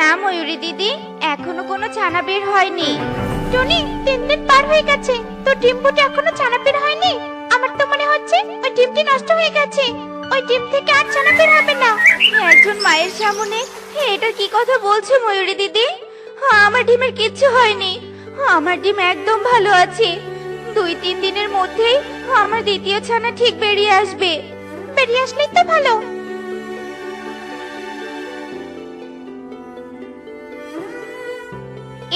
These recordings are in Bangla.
না ময়ূরী দিদি, এখনো কোনো ছানা বের হয়নি। টনি, 3 দিন পার হয়ে গেছে, তোর ডিম ফুটে এখনো ছানা বের হয়নি? আমার তো মনে হচ্ছে ওই ডিমটি নষ্ট হয়ে গেছে। ওই ডিম থেকে আর ছানা বের হবে না। একজন মায়ের সামনে এটা কি কথা বলছো ময়ূরী দিদি? আমার ডিমের কিচ্ছু হয়নি। আমার ডিম একদম ভালো আছে। 2-3 দিনের মধ্যেই আমার দ্বিতীয় ছানা ঠিক বেরিয়ে আসবে। বেরিয়ে আসলেই তো ভালো।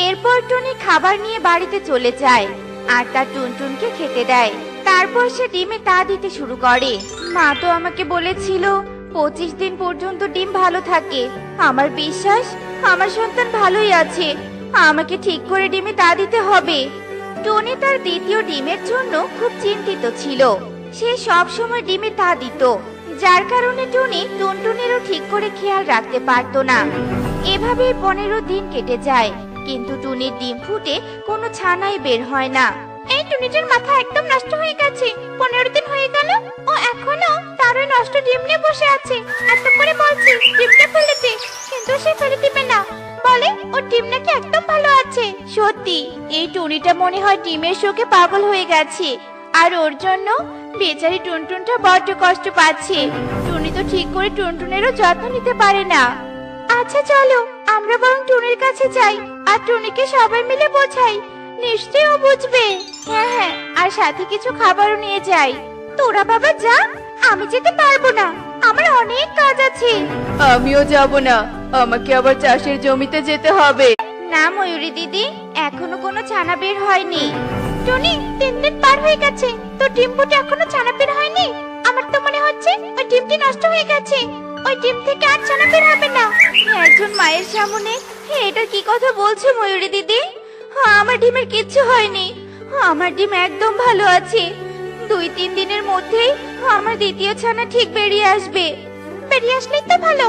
এরপর টুনি খাবার নিয়ে বাড়িতে চলে যায় আর তার টুনটুনকে খেতে দেয়। তারপর সে ডিমে তা দিতে শুরু করে। মা তো আমাকে বলেছিল 25 দিন পর্যন্ত ডিম ভালো থাকে। আমার বিশ্বাস আমার সন্তান ভালোই আছে। আমাকে ঠিক করে ডিমে তা দিতে হবে। টনি তার দ্বিতীয় ডিমের জন্য খুব চিন্তিত ছিল। সে সব সময় ডিমে তা দিত, যার কারণে টনি টুনটুনেরও ঠিক করে খেয়াল রাখতে পারতো না। এভাবেই 15 দিন কেটে যায়, কিন্তু টুনির ডিম ফুটে কোনো ছানাই বের হয় না। এই টুনিটার মাথা একদম নষ্ট হয়ে গেছে। 15 দিন হয়ে গেল, ও এখনো তার ওই নষ্ট ডিম নিয়ে বসে আছে। এত করে বলছি ডিমটা ফেলে দে, কিন্তু সে ফেলে দিবে না। বলে ওর ডিম নাকি একদম ভালো আছে। সত্যি এই টুনিটা মনে হয় ডিমের শোকে পাগল হয়ে গেছে, আর ওর জন্য বেচারি টুনটুনটা বড্ড কষ্ট পাচ্ছে। টুনি তো ঠিক করে টুনটুনেরও যত্ন নিতে পারে না। আচ্ছা চলো, আমরা বরং টুনির কাছে যাই আর টুনিকে সবাই মিলে বোঝাই। নিশ্চয়ই ও বুঝবে। হ্যাঁ হ্যাঁ, আর সাথে কিছু খাবারও নিয়ে যাই। তোরা বাবা যা, আমি যেতে পারবো না, আমার অনেক কাজ আছে। আমিও যাব না, আমাকে আবার চাষের জমিতে যেতে হবে। না ময়ূরী দিদি, এখনো কোনো ছানা বের হয়নি। টনি, 3 দিন পার হয়ে গেছে, তোর ডিম ফুটে এখনো ছানা বের হয়নি? আমার তো মনে হচ্ছে ওই ডিমটি নষ্ট হয়ে গেছে। ওই ডিম থেকে আর ছানা বের হবে না। একজন মায়ের সামনে এটা কি কথা বলছো ময়ূরী দিদি? আমার ডিমের কিচ্ছু হয়নি। আমার ডিম একদম ভালো আছে। 2-3 দিনের মধ্যেই আমার দ্বিতীয় ছানা ঠিক বেরিয়ে আসবে। বেরিয়ে আসলেই তো ভালো।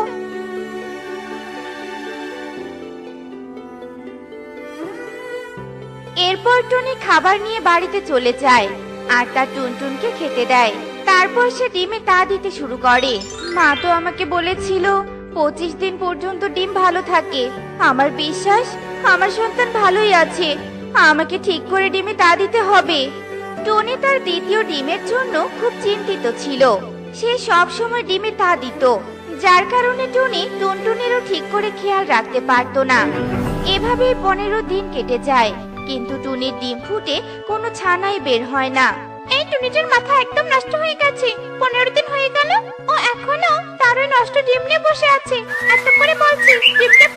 এরপর টনি খাবার নিয়ে বাড়িতে চলে যায় আর তার টুনটুনকে খেতে দেয়। তারপর সে ডিমে তা দিতে শুরু করে। মা তো আমাকে বলেছিল 25 দিন পর্যন্ত ডিম ভালো থাকে। আমার বিশ্বাস আমার সন্তান ভালোই আছে। আমাকে ঠিক করে ডিমে তা দিতে হবে। টনি তার দ্বিতীয় ডিমের জন্য খুব চিন্তিত ছিল। সে সব সময় ডিমে তা দিত, যার কারণে টনি টুনটুনেরও ঠিক করে খেয়াল রাখতে পারতো না। এভাবেই 15 দিন কেটে যায়, কিন্তু টুনির ডিম ফুটে কোনো ছানাই বের হয় না। এই টুনিটার মাথা একদম নষ্ট হয়ে গেছে। 15 দিন হয়ে গেল, ও এখনো তার ওই নষ্ট ডিম নিয়ে বসে আছে। এত করে বলছি ডিমটা